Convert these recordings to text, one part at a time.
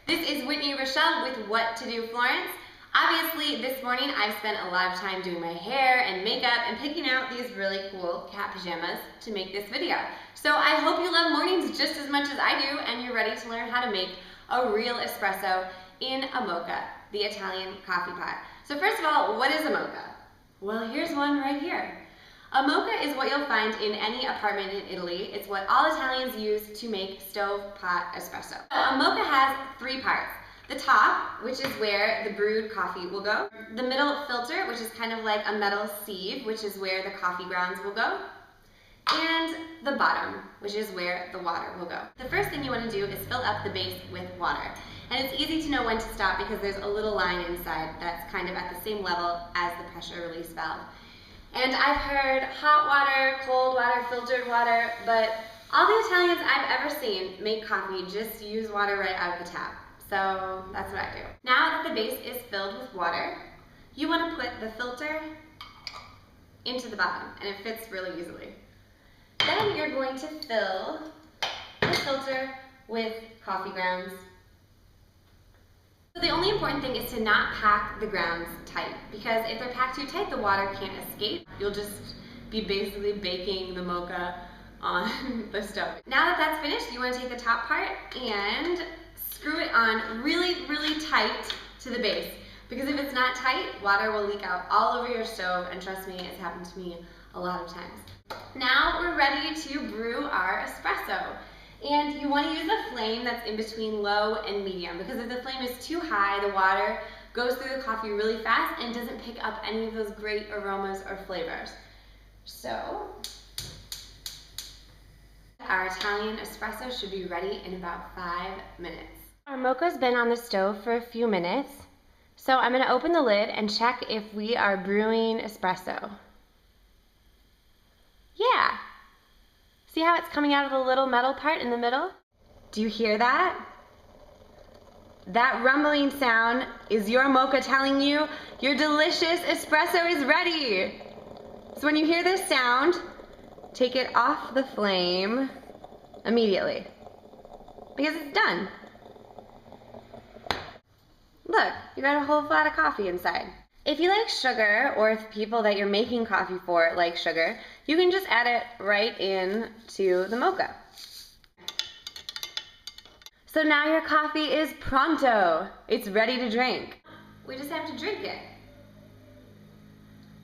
This is Whitney Richelle with What to Do Florence. Obviously, this morning I've spent a lot of time doing my hair and makeup and picking out these really cool cat pajamas to make this video. So I hope you love mornings just as much as I do and you're ready to learn how to make a real espresso in a mocha, the Italian coffee pot. So first of all, what is a mocha? Well, here's one right here. A mocha is what you'll find in any apartment in Italy. It's what all Italians use to make stovetop espresso. A mocha has three parts. The top, which is where the brewed coffee will go. The middle filter, which is kind of like a metal sieve, which is where the coffee grounds will go. And the bottom, which is where the water will go. The first thing you want to do is fill up the base with water. And it's easy to know when to stop because there's a little line inside that's kind of at the same level as the pressure release valve. And I've heard hot water, cold water, filtered water, but all the Italians I've ever seen make coffee just use water right out of the tap. So that's what I do. Now that the base is filled with water, you want to put the filter into the bottom, and it fits really easily. Then you're going to fill the filter with coffee grounds. So the only important thing is to not pack the grounds tight, because if they're packed too tight, the water can't escape. You'll just be basically baking the mocha on the stove. Now that that's finished, you want to take the top part and screw it on really, really tight to the base. Because if it's not tight, water will leak out all over your stove, and trust me, it's happened to me a lot of times. Now we're ready to brew our espresso. And you want to use a flame that's in between low and medium, because if the flame is too high, the water goes through the coffee really fast and doesn't pick up any of those great aromas or flavors. So our Italian espresso should be ready in about 5 minutes. Our mocha's been on the stove for a few minutes, so I'm going to open the lid and check if we are brewing espresso. Yeah. See how it's coming out of the little metal part in the middle? Do you hear that? That rumbling sound is your mocha telling you your delicious espresso is ready. So when you hear this sound, take it off the flame immediately, because it's done. Look, you got a whole flat of coffee inside. If you like sugar, or if people that you're making coffee for like sugar, you can just add it right in to the mocha. So now your coffee is pronto. It's ready to drink. We just have to drink it.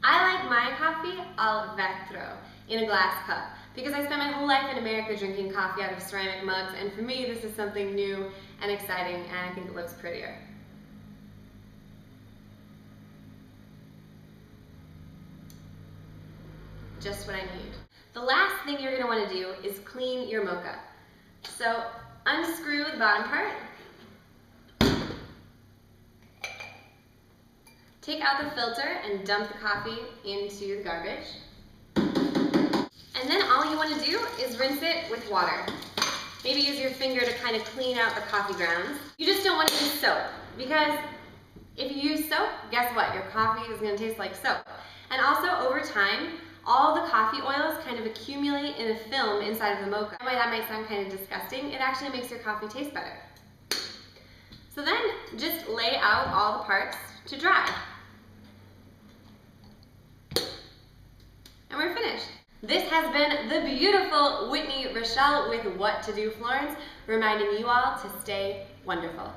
I like my coffee al vetro, in a glass cup, because I spent my whole life in America drinking coffee out of ceramic mugs, and for me this is something new and exciting, and I think it looks prettier. Just what I need. The last thing you're going to want to do is clean your mocha. So unscrew the bottom part. Take out the filter and dump the coffee into the garbage. And then all you want to do is rinse it with water. Maybe use your finger to kind of clean out the coffee grounds. You just don't want to use soap, because if you use soap, guess what? Your coffee is going to taste like soap. And also, over time, all the coffee oils kind of accumulate in a film inside of the mocha. Why that might sound kind of disgusting, it actually makes your coffee taste better. So then, just lay out all the parts to dry. And we're finished. This has been the beautiful Whitney Richelle with What to Do Florence, reminding you all to stay wonderful.